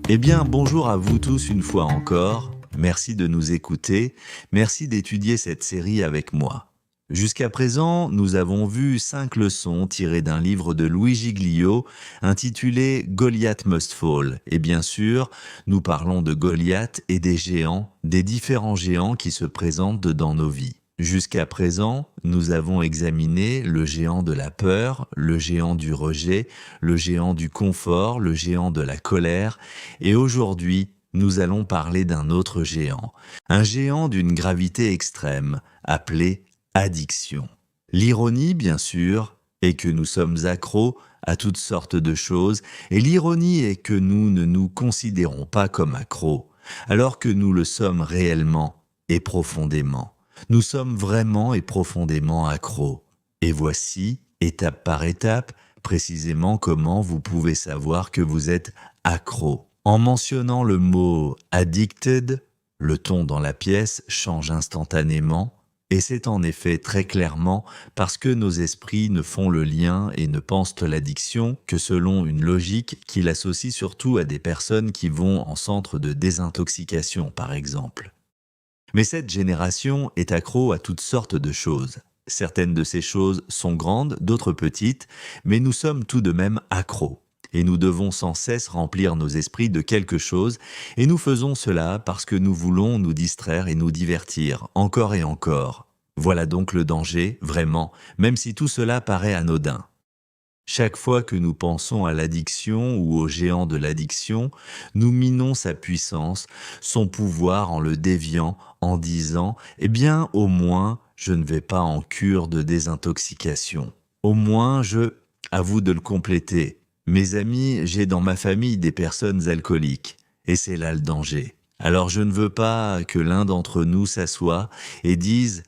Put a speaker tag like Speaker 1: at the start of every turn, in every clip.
Speaker 1: Eh bien, bonjour à vous tous une fois encore. Merci de nous écouter. Merci d'étudier cette série avec moi. Jusqu'à présent, nous avons vu 5 leçons tirées d'un livre de Louis Giglio intitulé Goliath Must Fall. Et bien sûr, nous parlons de Goliath et des géants, des différents géants qui se présentent dans nos vies. Jusqu'à présent, nous avons examiné le géant de la peur, le géant du rejet, le géant du confort, le géant de la colère, et aujourd'hui, nous allons parler d'un autre géant, un géant d'une gravité extrême, appelé addiction. L'ironie, bien sûr, est que nous sommes accros à toutes sortes de choses, et l'ironie est que nous ne nous considérons pas comme accros, alors que nous le sommes réellement et profondément. Nous sommes vraiment et profondément accros. Et voici, étape par étape, précisément comment vous pouvez savoir que vous êtes accro. En mentionnant le mot addicted, le ton dans la pièce change instantanément, et c'est en effet très clairement parce que nos esprits ne font le lien et ne pensent l'addiction que selon une logique qui l'associe surtout à des personnes qui vont en centre de désintoxication par exemple. Mais cette génération est accro à toutes sortes de choses. Certaines de ces choses sont grandes, d'autres petites, mais nous sommes tout de même accros. Et nous devons sans cesse remplir nos esprits de quelque chose, et nous faisons cela parce que nous voulons nous distraire et nous divertir, encore et encore. Voilà donc le danger, vraiment, même si tout cela paraît anodin. Chaque fois que nous pensons à l'addiction ou au géant de l'addiction, nous minons sa puissance, son pouvoir en le déviant, en disant « Eh bien, au moins, je ne vais pas en cure de désintoxication. Au moins, à vous de le compléter. Mes amis, j'ai dans ma famille des personnes alcooliques. Et c'est là le danger. Alors je ne veux pas que l'un d'entre nous s'assoie et dise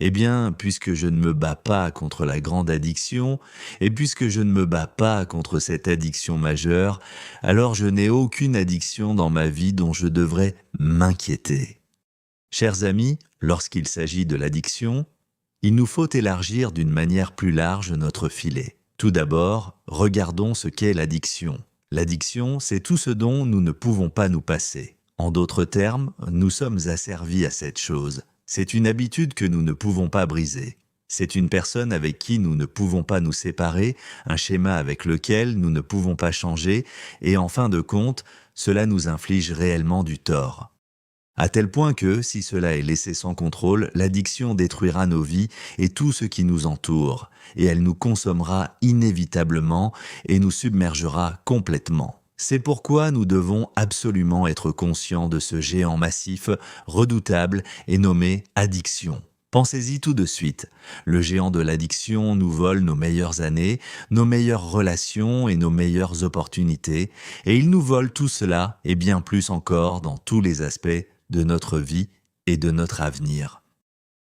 Speaker 1: eh bien, puisque je ne me bats pas contre la grande addiction, et puisque je ne me bats pas contre cette addiction majeure, alors je n'ai aucune addiction dans ma vie dont je devrais m'inquiéter. Chers amis, lorsqu'il s'agit de l'addiction, il nous faut élargir d'une manière plus large notre filet. Tout d'abord, regardons ce qu'est l'addiction. L'addiction, c'est tout ce dont nous ne pouvons pas nous passer. En d'autres termes, nous sommes asservis à cette chose. C'est une habitude que nous ne pouvons pas briser. C'est une personne avec qui nous ne pouvons pas nous séparer, un schéma avec lequel nous ne pouvons pas changer, et en fin de compte, cela nous inflige réellement du tort. À tel point que, si cela est laissé sans contrôle, l'addiction détruira nos vies et tout ce qui nous entoure, et elle nous consommera inévitablement et nous submergera complètement. C'est pourquoi nous devons absolument être conscients de ce géant massif, redoutable et nommé addiction. Pensez-y tout de suite. Le géant de l'addiction nous vole nos meilleures années, nos meilleures relations et nos meilleures opportunités, et il nous vole tout cela et bien plus encore dans tous les aspects de notre vie et de notre avenir.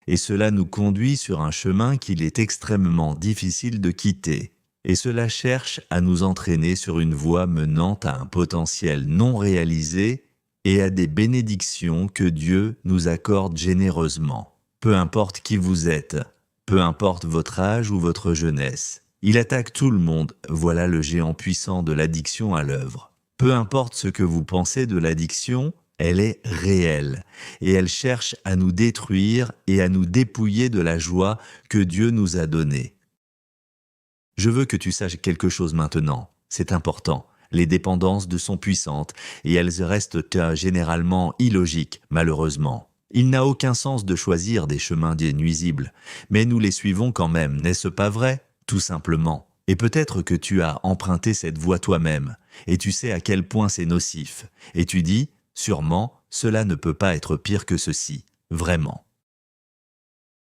Speaker 1: Et cela nous conduit sur un chemin qu'il est extrêmement difficile de quitter. Et cela cherche à nous entraîner sur une voie menant à un potentiel non réalisé et à des bénédictions que Dieu nous accorde généreusement. Peu importe qui vous êtes, peu importe votre âge ou votre jeunesse, il attaque tout le monde, voilà le géant puissant de l'addiction à l'œuvre. Peu importe ce que vous pensez de l'addiction, elle est réelle et elle cherche à nous détruire et à nous dépouiller de la joie que Dieu nous a donnée. Je veux que tu saches quelque chose maintenant, c'est important. Les dépendances sont puissantes et elles restent généralement illogiques, malheureusement. Il n'a aucun sens de choisir des chemins nuisibles, mais nous les suivons quand même, n'est-ce pas vrai? Tout simplement. Et peut-être que tu as emprunté cette voie toi-même, et tu sais à quel point c'est nocif. Et tu dis, sûrement, cela ne peut pas être pire que ceci, vraiment.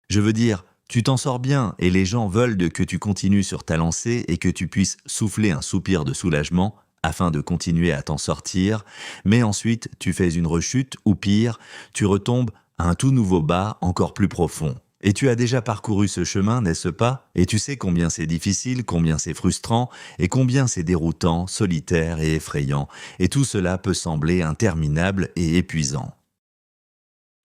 Speaker 1: Je veux dire, tu t'en sors bien et les gens veulent que tu continues sur ta lancée et que tu puisses souffler un soupir de soulagement afin de continuer à t'en sortir, mais ensuite tu fais une rechute ou pire, tu retombes à un tout nouveau bas encore plus profond. Et tu as déjà parcouru ce chemin, n'est-ce pas? Et tu sais combien c'est difficile, combien c'est frustrant, et combien c'est déroutant, solitaire et effrayant, et tout cela peut sembler interminable et épuisant.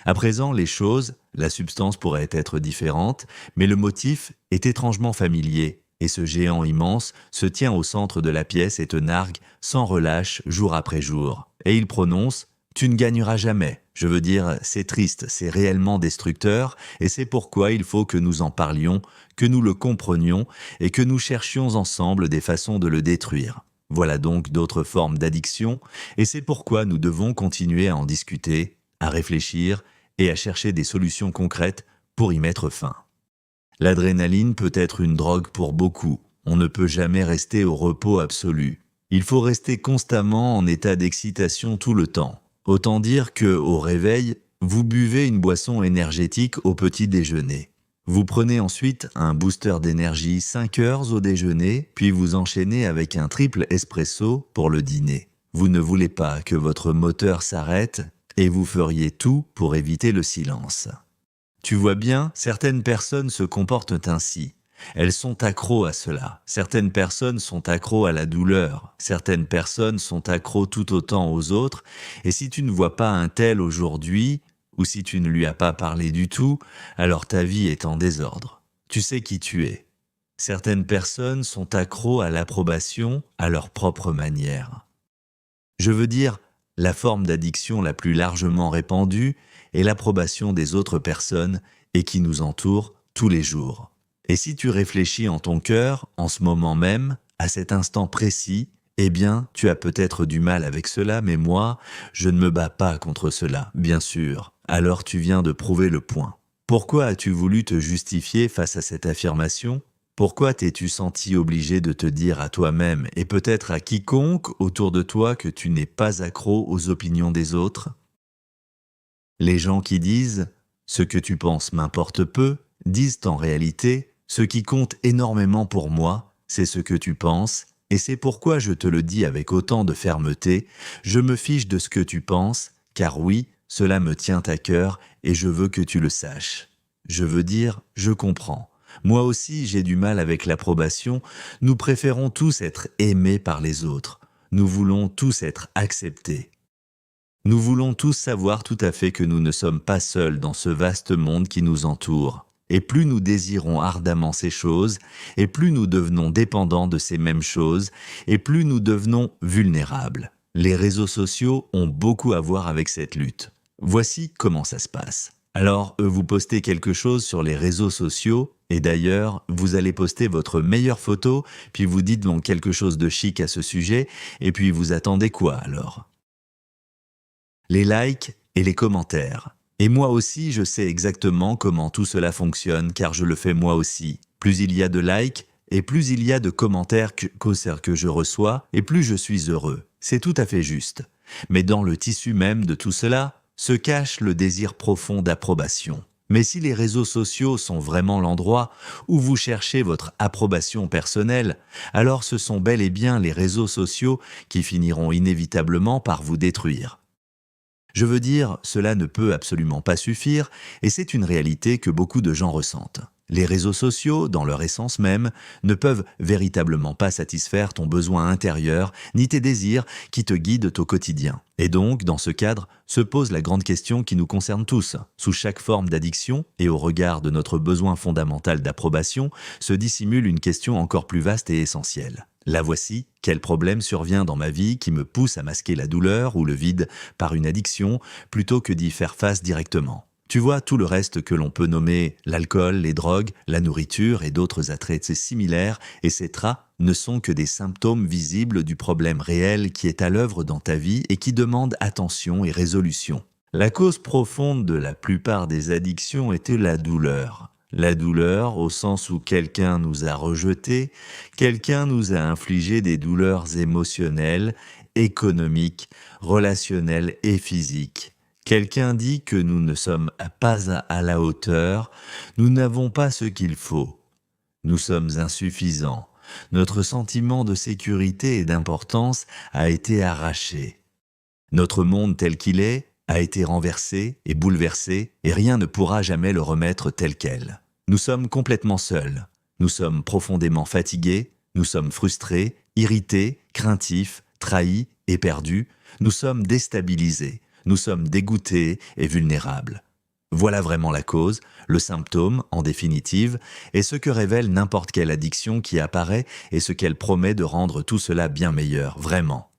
Speaker 1: À présent, les choses, la substance pourrait être différente, mais le motif est étrangement familier. Et ce géant immense se tient au centre de la pièce et te nargue sans relâche jour après jour. Et il prononce « Tu ne gagneras jamais ». Je veux dire, c'est triste, c'est réellement destructeur, et c'est pourquoi il faut que nous en parlions, que nous le comprenions, et que nous cherchions ensemble des façons de le détruire. Voilà donc d'autres formes d'addiction, et c'est pourquoi nous devons continuer à en discuter, à réfléchir et à chercher des solutions concrètes pour y mettre fin. L'adrénaline peut être une drogue pour beaucoup. On ne peut jamais rester au repos absolu. Il faut rester constamment en état d'excitation tout le temps. Autant dire que, au réveil, vous buvez une boisson énergétique au petit déjeuner. Vous prenez ensuite un booster d'énergie 5 heures au déjeuner, puis vous enchaînez avec un triple espresso pour le dîner. Vous ne voulez pas que votre moteur s'arrête et vous feriez tout pour éviter le silence. Tu vois bien, certaines personnes se comportent ainsi. Elles sont accros à cela. Certaines personnes sont accros à la douleur. Certaines personnes sont accros tout autant aux autres. Et si tu ne vois pas un tel aujourd'hui, ou si tu ne lui as pas parlé du tout, alors ta vie est en désordre. Tu sais qui tu es. Certaines personnes sont accros à l'approbation à leur propre manière. Je veux dire, la forme d'addiction la plus largement répandue est l'approbation des autres personnes et qui nous entourent tous les jours. Et si tu réfléchis en ton cœur, en ce moment même, à cet instant précis, eh bien, tu as peut-être du mal avec cela, mais moi, je ne me bats pas contre cela, bien sûr. Alors tu viens de prouver le point. Pourquoi as-tu voulu te justifier face à cette affirmation ? Pourquoi t'es-tu senti obligé de te dire à toi-même et peut-être à quiconque autour de toi que tu n'es pas accro aux opinions des autres ? Les gens qui disent « ce que tu penses m'importe peu » disent en réalité « ce qui compte énormément pour moi, c'est ce que tu penses, et c'est pourquoi je te le dis avec autant de fermeté, je me fiche de ce que tu penses, car oui, cela me tient à cœur et je veux que tu le saches. Je veux dire, je comprends. Moi aussi, j'ai du mal avec l'approbation. Nous préférons tous être aimés par les autres. Nous voulons tous être acceptés. Nous voulons tous savoir tout à fait que nous ne sommes pas seuls dans ce vaste monde qui nous entoure. Et plus nous désirons ardemment ces choses, et plus nous devenons dépendants de ces mêmes choses, et plus nous devenons vulnérables. Les réseaux sociaux ont beaucoup à voir avec cette lutte. Voici comment ça se passe. Alors, vous postez quelque chose sur les réseaux sociaux, et d'ailleurs, vous allez poster votre meilleure photo, puis vous dites donc quelque chose de chic à ce sujet, et puis vous attendez quoi alors ? Les likes et les commentaires. Et moi aussi, je sais exactement comment tout cela fonctionne, car je le fais moi aussi. Plus il y a de likes, et plus il y a de commentaires que je reçois, et plus je suis heureux. C'est tout à fait juste. Mais dans le tissu même de tout cela, se cache le désir profond d'approbation. Mais si les réseaux sociaux sont vraiment l'endroit où vous cherchez votre approbation personnelle, alors ce sont bel et bien les réseaux sociaux qui finiront inévitablement par vous détruire. Je veux dire, cela ne peut absolument pas suffire, et c'est une réalité que beaucoup de gens ressentent. Les réseaux sociaux, dans leur essence même, ne peuvent véritablement pas satisfaire ton besoin intérieur, ni tes désirs qui te guident au quotidien. Et donc, dans ce cadre, se pose la grande question qui nous concerne tous. Sous chaque forme d'addiction, et au regard de notre besoin fondamental d'approbation, se dissimule une question encore plus vaste et essentielle. La voici, quel problème survient dans ma vie qui me pousse à masquer la douleur ou le vide par une addiction plutôt que d'y faire face directement ? Tu vois, tout le reste que l'on peut nommer l'alcool, les drogues, la nourriture et d'autres attraits similaires, etc., ne sont que des symptômes visibles du problème réel qui est à l'œuvre dans ta vie et qui demande attention et résolution. La cause profonde de la plupart des addictions était la douleur. La douleur au sens où quelqu'un nous a rejetés, quelqu'un nous a infligé des douleurs émotionnelles, économiques, relationnelles et physiques. Quelqu'un dit que nous ne sommes pas à la hauteur, nous n'avons pas ce qu'il faut. Nous sommes insuffisants. Notre sentiment de sécurité et d'importance a été arraché. Notre monde tel qu'il est a été renversé et bouleversé et rien ne pourra jamais le remettre tel quel. Nous sommes complètement seuls. Nous sommes profondément fatigués, nous sommes frustrés, irrités, craintifs, trahis et perdus. Nous sommes déstabilisés. Nous sommes dégoûtés et vulnérables. Voilà vraiment la cause, le symptôme, en définitive, et ce que révèle n'importe quelle addiction qui apparaît et ce qu'elle promet de rendre tout cela bien meilleur, vraiment.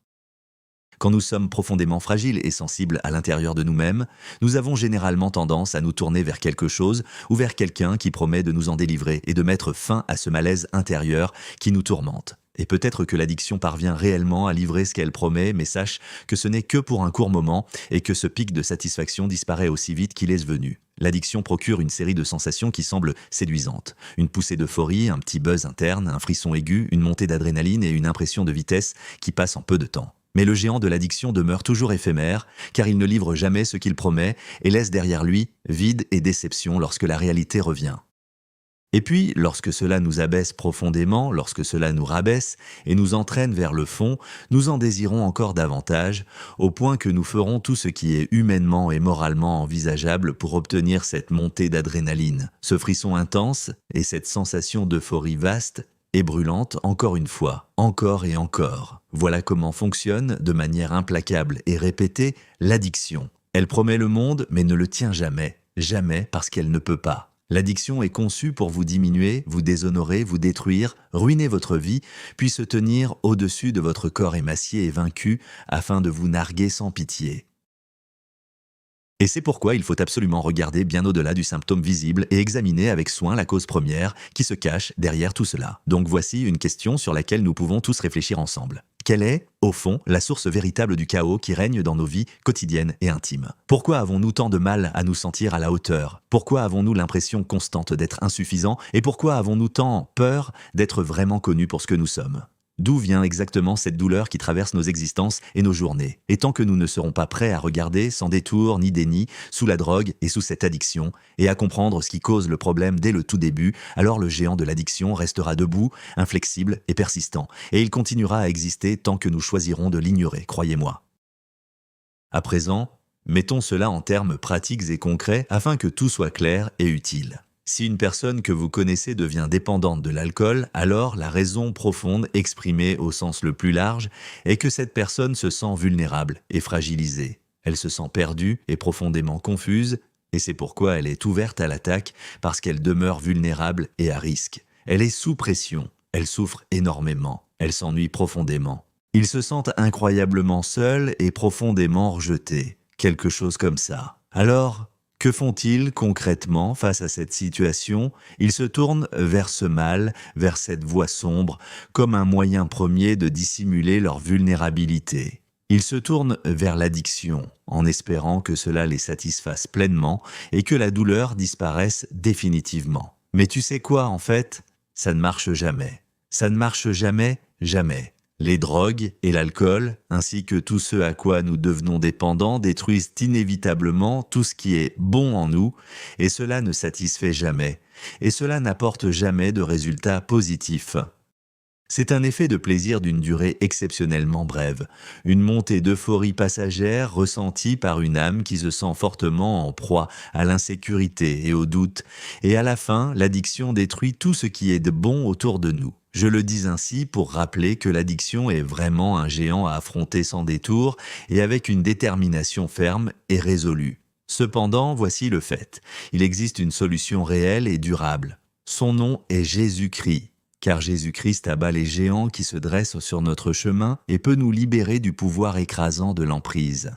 Speaker 1: Quand nous sommes profondément fragiles et sensibles à l'intérieur de nous-mêmes, nous avons généralement tendance à nous tourner vers quelque chose ou vers quelqu'un qui promet de nous en délivrer et de mettre fin à ce malaise intérieur qui nous tourmente. Et peut-être que l'addiction parvient réellement à livrer ce qu'elle promet, mais sache que ce n'est que pour un court moment et que ce pic de satisfaction disparaît aussi vite qu'il est venu. L'addiction procure une série de sensations qui semblent séduisantes. Une poussée d'euphorie, un petit buzz interne, un frisson aigu, une montée d'adrénaline et une impression de vitesse qui passe en peu de temps. Mais le géant de l'addiction demeure toujours éphémère, car il ne livre jamais ce qu'il promet et laisse derrière lui vide et déception lorsque la réalité revient. Et puis, lorsque cela nous abaisse profondément, lorsque cela nous rabaisse et nous entraîne vers le fond, nous en désirons encore davantage, au point que nous ferons tout ce qui est humainement et moralement envisageable pour obtenir cette montée d'adrénaline, ce frisson intense et cette sensation d'euphorie vaste et brûlante encore une fois, encore et encore. Voilà comment fonctionne, de manière implacable et répétée, l'addiction. Elle promet le monde, mais ne le tient jamais. Jamais parce qu'elle ne peut pas. L'addiction est conçue pour vous diminuer, vous déshonorer, vous détruire, ruiner votre vie, puis se tenir au-dessus de votre corps émacié et vaincu afin de vous narguer sans pitié. Et c'est pourquoi il faut absolument regarder bien au-delà du symptôme visible et examiner avec soin la cause première qui se cache derrière tout cela. Donc voici une question sur laquelle nous pouvons tous réfléchir ensemble. Quelle est, au fond, la source véritable du chaos qui règne dans nos vies quotidiennes et intimes? Pourquoi avons-nous tant de mal à nous sentir à la hauteur? Pourquoi avons-nous l'impression constante d'être insuffisants? Et pourquoi avons-nous tant peur d'être vraiment connus pour ce que nous sommes? D'où vient exactement cette douleur qui traverse nos existences et nos journées? Et tant que nous ne serons pas prêts à regarder, sans détour ni déni, sous la drogue et sous cette addiction, et à comprendre ce qui cause le problème dès le tout début, alors le géant de l'addiction restera debout, inflexible et persistant, et il continuera à exister tant que nous choisirons de l'ignorer, croyez-moi. À présent, mettons cela en termes pratiques et concrets afin que tout soit clair et utile. Si une personne que vous connaissez devient dépendante de l'alcool, alors la raison profonde exprimée au sens le plus large est que cette personne se sent vulnérable et fragilisée. Elle se sent perdue et profondément confuse, et c'est pourquoi elle est ouverte à l'attaque, parce qu'elle demeure vulnérable et à risque. Elle est sous pression, elle souffre énormément, elle s'ennuie profondément. Ils se sentent incroyablement seuls et profondément rejetés, quelque chose comme ça. Alors, que font-ils concrètement face à cette situation? Ils se tournent vers ce mal, vers cette voie sombre, comme un moyen premier de dissimuler leur vulnérabilité. Ils se tournent vers l'addiction, en espérant que cela les satisfasse pleinement et que la douleur disparaisse définitivement. Mais tu sais quoi, en fait? Ça ne marche jamais. Ça ne marche jamais, jamais. Les drogues et l'alcool, ainsi que tout ce à quoi nous devenons dépendants, détruisent inévitablement tout ce qui est bon en nous, et cela ne satisfait jamais, et cela n'apporte jamais de résultats positifs. C'est un effet de plaisir d'une durée exceptionnellement brève, une montée d'euphorie passagère ressentie par une âme qui se sent fortement en proie à l'insécurité et au doute, et à la fin, l'addiction détruit tout ce qui est de bon autour de nous. Je le dis ainsi pour rappeler que l'addiction est vraiment un géant à affronter sans détour et avec une détermination ferme et résolue. Cependant, voici le fait. Il existe une solution réelle et durable. Son nom est Jésus-Christ. Car Jésus-Christ abat les géants qui se dressent sur notre chemin et peut nous libérer du pouvoir écrasant de l'emprise.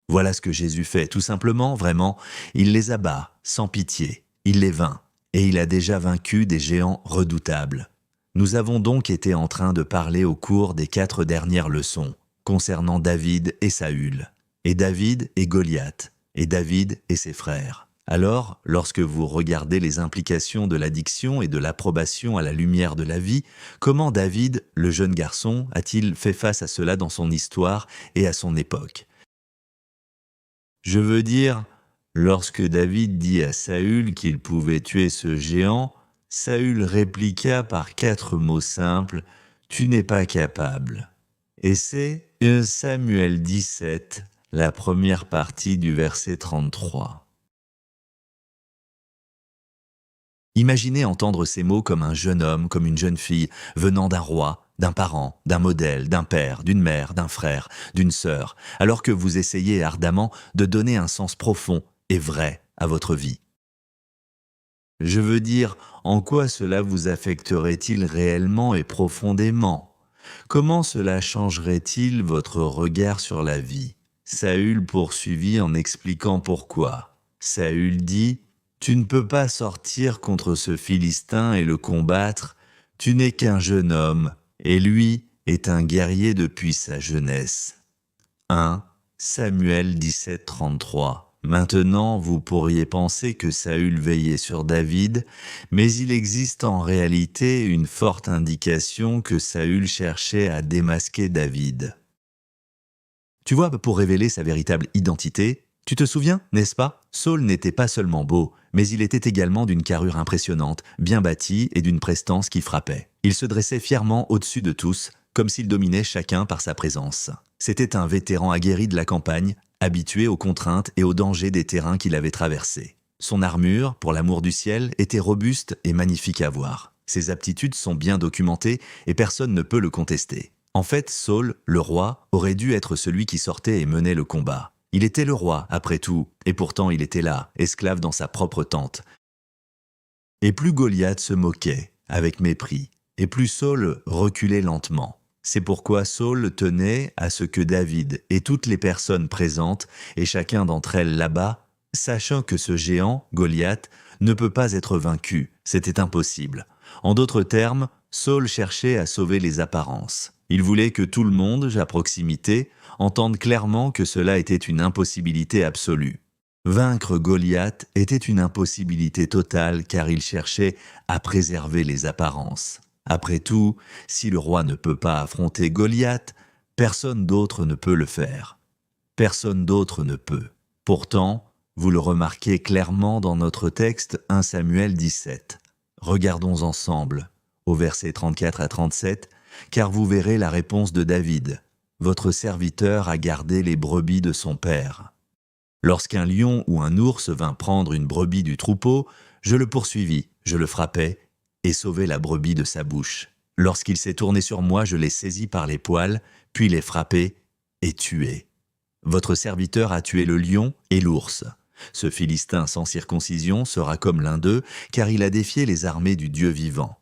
Speaker 1: Voilà ce que Jésus fait, tout simplement, vraiment, il les abat, sans pitié, il les vainc, et il a déjà vaincu des géants redoutables. Nous avons donc été en train de parler au cours des 4 dernières leçons, concernant David et Saül, et David et Goliath, et David et ses frères. Alors, lorsque vous regardez les implications de l'addiction et de l'approbation à la lumière de la vie, comment David, le jeune garçon, a-t-il fait face à cela dans son histoire et à son époque? Je veux dire, lorsque David dit à Saül qu'il pouvait tuer ce géant, Saül répliqua par 4 mots simples, « Tu n'es pas capable ». Et c'est 1 Samuel 17, la première partie du verset 33. Imaginez entendre ces mots comme un jeune homme, comme une jeune fille, venant d'un roi, d'un parent, d'un modèle, d'un père, d'une mère, d'un frère, d'une sœur, alors que vous essayez ardemment de donner un sens profond et vrai à votre vie? Je veux dire, en quoi cela vous affecterait-il réellement et profondément? Comment cela changerait-il votre regard sur la vie? Saül poursuivit en expliquant pourquoi. Saül dit, tu ne peux pas sortir contre ce Philistin et le combattre, tu n'es qu'un jeune homme, et lui est un guerrier depuis sa jeunesse. 1 Samuel 17:33. Maintenant, vous pourriez penser que Saül veillait sur David, mais il existe en réalité une forte indication que Saül cherchait à démasquer David. Tu vois, pour révéler sa véritable identité, tu te souviens, n'est-ce pas? Saül n'était pas seulement beau, mais il était également d'une carrure impressionnante, bien bâti et d'une prestance qui frappait. Il se dressait fièrement au-dessus de tous, comme s'il dominait chacun par sa présence. C'était un vétéran aguerri de la campagne, habitué aux contraintes et aux dangers des terrains qu'il avait traversés. Son armure, pour l'amour du ciel, était robuste et magnifique à voir. Ses aptitudes sont bien documentées et personne ne peut le contester. En fait, Saül, le roi, aurait dû être celui qui sortait et menait le combat. Il était le roi, après tout, et pourtant il était là, esclave dans sa propre tente. Et plus Goliath se moquait, avec mépris, et plus Saül reculait lentement. C'est pourquoi Saül tenait à ce que David et toutes les personnes présentes, et chacun d'entre elles là-bas, sachant que ce géant, Goliath, ne peut pas être vaincu, c'était impossible. En d'autres termes, Saül cherchait à sauver les apparences. Il voulait que tout le monde, à proximité, entende clairement que cela était une impossibilité absolue. Vaincre Goliath était une impossibilité totale car il cherchait à préserver les apparences. Après tout, si le roi ne peut pas affronter Goliath, personne d'autre ne peut le faire. Personne d'autre ne peut. Pourtant, vous le remarquez clairement dans notre texte 1 Samuel 17. Regardons ensemble, au verset 34 à 37, car vous verrez la réponse de David. Votre serviteur a gardé les brebis de son père. Lorsqu'un lion ou un ours vint prendre une brebis du troupeau, je le poursuivis, je le frappai et sauvai la brebis de sa bouche. Lorsqu'il s'est tourné sur moi, je l'ai saisi par les poils, puis l'ai frappé et tué. Votre serviteur a tué le lion et l'ours. Ce Philistin sans circoncision sera comme l'un d'eux, car il a défié les armées du Dieu vivant.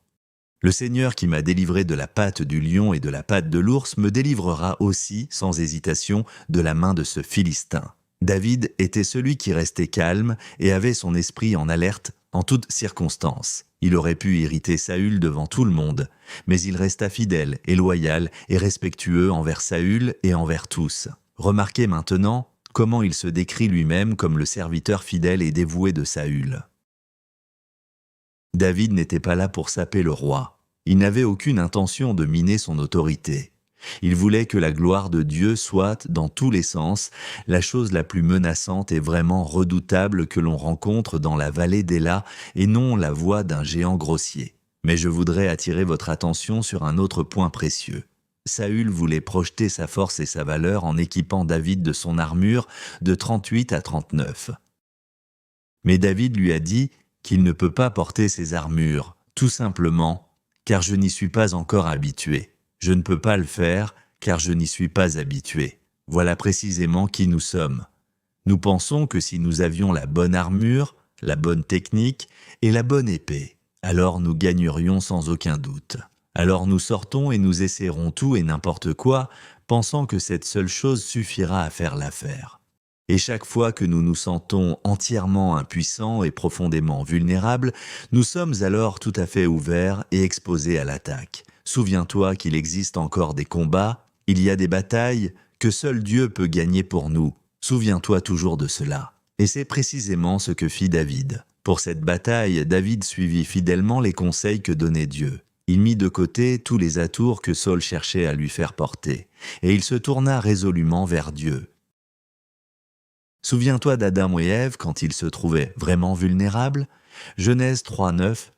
Speaker 1: Le Seigneur qui m'a délivré de la patte du lion et de la patte de l'ours me délivrera aussi, sans hésitation, de la main de ce Philistin. David était celui qui restait calme et avait son esprit en alerte en toutes circonstances. Il aurait pu irriter Saül devant tout le monde, mais il resta fidèle et loyal et respectueux envers Saül et envers tous. Remarquez maintenant comment il se décrit lui-même comme le serviteur fidèle et dévoué de Saül. David n'était pas là pour saper le roi. Il n'avait aucune intention de miner son autorité. Il voulait que la gloire de Dieu soit, dans tous les sens, la chose la plus menaçante et vraiment redoutable que l'on rencontre dans la vallée d'Éla et non la voix d'un géant grossier. Mais je voudrais attirer votre attention sur un autre point précieux. Saül voulait projeter sa force et sa valeur en équipant David de son armure de 38 à 39. Mais David lui a dit qu'il ne peut pas porter ses armures, tout simplement, car je n'y suis pas encore habitué. Je ne peux pas le faire, car je n'y suis pas habitué. Voilà précisément qui nous sommes. Nous pensons que si nous avions la bonne armure, la bonne technique et la bonne épée, alors nous gagnerions sans aucun doute. Alors nous sortons et nous essaierons tout et n'importe quoi, pensant que cette seule chose suffira à faire l'affaire. Et chaque fois que nous nous sentons entièrement impuissants et profondément vulnérables, nous sommes alors tout à fait ouverts et exposés à l'attaque. Souviens-toi qu'il existe encore des combats, il y a des batailles que seul Dieu peut gagner pour nous. Souviens-toi toujours de cela. Et c'est précisément ce que fit David. Pour cette bataille, David suivit fidèlement les conseils que donnait Dieu. Il mit de côté tous les atours que Saül cherchait à lui faire porter, et il se tourna résolument vers Dieu. Souviens-toi d'Adam et Ève quand ils se trouvaient vraiment vulnérables. Genèse 3:9,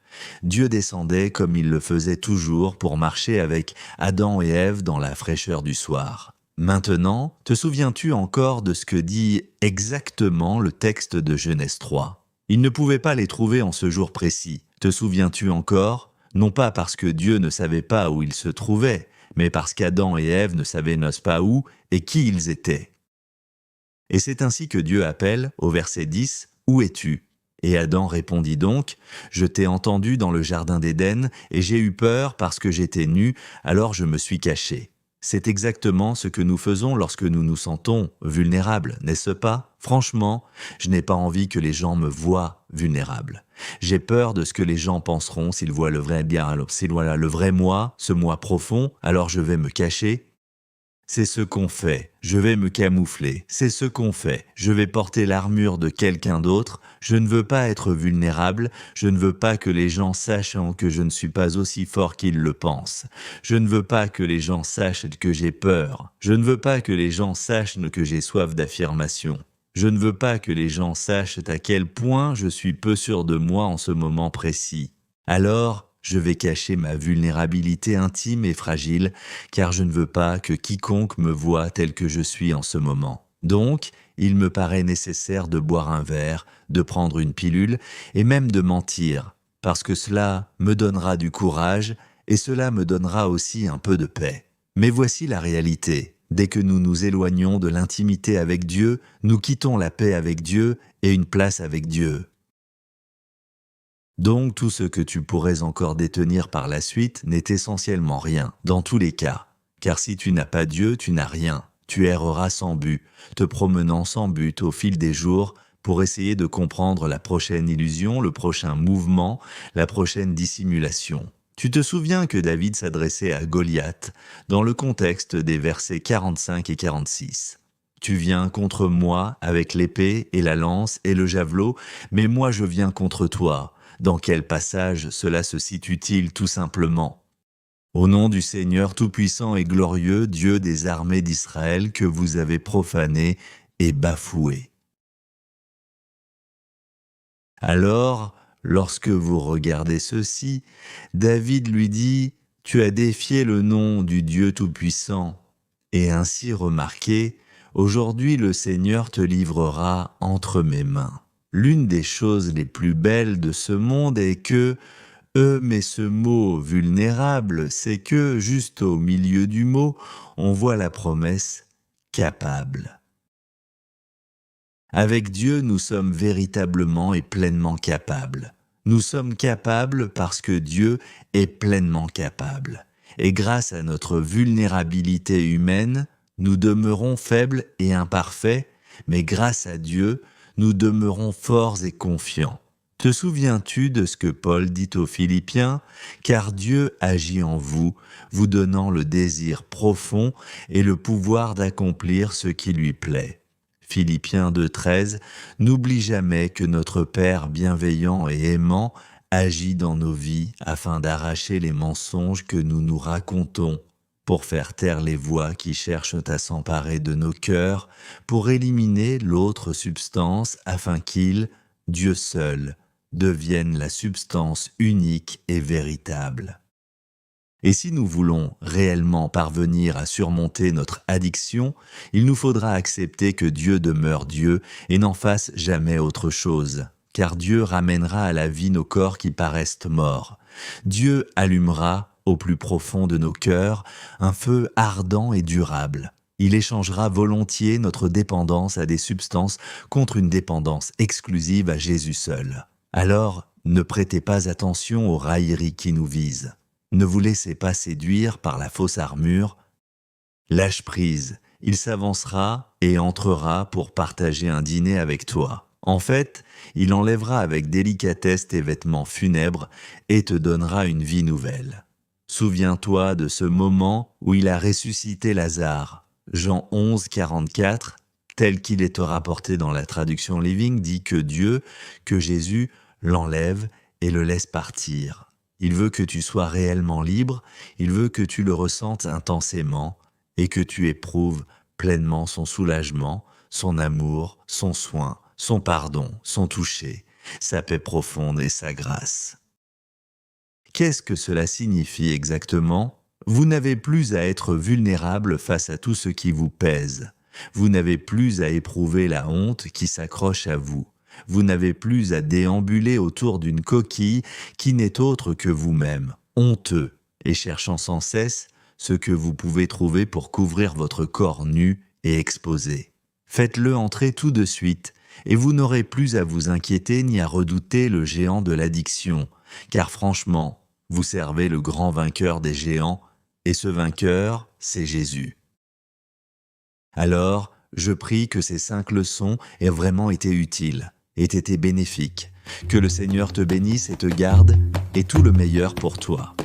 Speaker 1: Dieu descendait comme il le faisait toujours pour marcher avec Adam et Ève dans la fraîcheur du soir. Maintenant, te souviens-tu encore de ce que dit exactement le texte de Genèse 3 ? Il ne pouvait pas les trouver en ce jour précis. Te souviens-tu encore ? Non pas parce que Dieu ne savait pas où ils se trouvaient, mais parce qu'Adam et Ève ne savaient pas où et qui ils étaient. Et c'est ainsi que Dieu appelle, au verset 10, Où es-tu » Et Adam répondit donc, « Je t'ai entendu dans le jardin d'Éden, et j'ai eu peur parce que j'étais nu, alors je me suis caché. » C'est exactement ce que nous faisons lorsque nous nous sentons vulnérables, n'est-ce pas ? Franchement, je n'ai pas envie que les gens me voient vulnérable. J'ai peur de ce que les gens penseront s'ils voient le vrai bien, alors s'ils voient le vrai moi, ce moi profond, alors je vais me cacher. C'est ce qu'on fait, je vais me camoufler, c'est ce qu'on fait, je vais porter l'armure de quelqu'un d'autre, je ne veux pas être vulnérable, je ne veux pas que les gens sachent que je ne suis pas aussi fort qu'ils le pensent, je ne veux pas que les gens sachent que j'ai peur, je ne veux pas que les gens sachent que j'ai soif d'affirmation, je ne veux pas que les gens sachent à quel point je suis peu sûr de moi en ce moment précis. Alors, je vais cacher ma vulnérabilité intime et fragile, car je ne veux pas que quiconque me voie tel que je suis en ce moment. Donc, il me paraît nécessaire de boire un verre, de prendre une pilule, et même de mentir, parce que cela me donnera du courage, et cela me donnera aussi un peu de paix. Mais voici la réalité. Dès que nous nous éloignons de l'intimité avec Dieu, nous quittons la paix avec Dieu et une place avec Dieu. Donc tout ce que tu pourrais encore détenir par la suite n'est essentiellement rien, dans tous les cas. Car si tu n'as pas Dieu, tu n'as rien. Tu erreras sans but, te promenant sans but au fil des jours pour essayer de comprendre la prochaine illusion, le prochain mouvement, la prochaine dissimulation. Tu te souviens que David s'adressait à Goliath dans le contexte des versets 45 et 46. « Tu viens contre moi avec l'épée et la lance et le javelot, mais moi je viens contre toi. » Dans quel passage cela se situe-t-il tout simplement ? Au nom du Seigneur tout-puissant et glorieux, Dieu des armées d'Israël, que vous avez profané et bafoué. Alors, lorsque vous regardez ceci, David lui dit, « Tu as défié le nom du Dieu tout-puissant. » Et ainsi remarquez, aujourd'hui le Seigneur te livrera entre mes mains. L'une des choses les plus belles de ce monde est que, mais ce mot vulnérable, c'est que, juste au milieu du mot, on voit la promesse capable. Avec Dieu, nous sommes véritablement et pleinement capables. Nous sommes capables parce que Dieu est pleinement capable. Et grâce à notre vulnérabilité humaine, nous demeurons faibles et imparfaits, mais grâce à Dieu, nous demeurons forts et confiants. Te souviens-tu de ce que Paul dit aux Philippiens ? Car Dieu agit en vous, vous donnant le désir profond et le pouvoir d'accomplir ce qui lui plaît. Philippiens 2,13, n'oublie jamais que notre Père bienveillant et aimant agit dans nos vies afin d'arracher les mensonges que nous nous racontons, pour faire taire les voix qui cherchent à s'emparer de nos cœurs, pour éliminer l'autre substance afin qu'il, Dieu seul, devienne la substance unique et véritable. Et si nous voulons réellement parvenir à surmonter notre addiction, il nous faudra accepter que Dieu demeure Dieu et n'en fasse jamais autre chose, car Dieu ramènera à la vie nos corps qui paraissent morts. Dieu allumera, au plus profond de nos cœurs, un feu ardent et durable. Il échangera volontiers notre dépendance à des substances contre une dépendance exclusive à Jésus seul. Alors, ne prêtez pas attention aux railleries qui nous visent. Ne vous laissez pas séduire par la fausse armure. Lâche prise, il s'avancera et entrera pour partager un dîner avec toi. En fait, il enlèvera avec délicatesse tes vêtements funèbres et te donnera une vie nouvelle. Souviens-toi de ce moment où il a ressuscité Lazare. Jean 11, 44, tel qu'il est rapporté dans la traduction Living, dit que Dieu, que Jésus, l'enlève et le laisse partir. Il veut que tu sois réellement libre, il veut que tu le ressentes intensément et que tu éprouves pleinement son soulagement, son amour, son soin, son pardon, son toucher, sa paix profonde et sa grâce. Qu'est-ce que cela signifie exactement ? Vous n'avez plus à être vulnérable face à tout ce qui vous pèse. Vous n'avez plus à éprouver la honte qui s'accroche à vous. Vous n'avez plus à déambuler autour d'une coquille qui n'est autre que vous-même, honteux, et cherchant sans cesse ce que vous pouvez trouver pour couvrir votre corps nu et exposé. Faites-le entrer tout de suite Et vous n'aurez plus à vous inquiéter ni à redouter le géant de l'addiction, car franchement, vous servez le grand vainqueur des géants, et ce vainqueur, c'est Jésus. Alors, je prie que ces 5 leçons aient vraiment été utiles, aient été bénéfiques, que le Seigneur te bénisse et te garde, et tout le meilleur pour toi.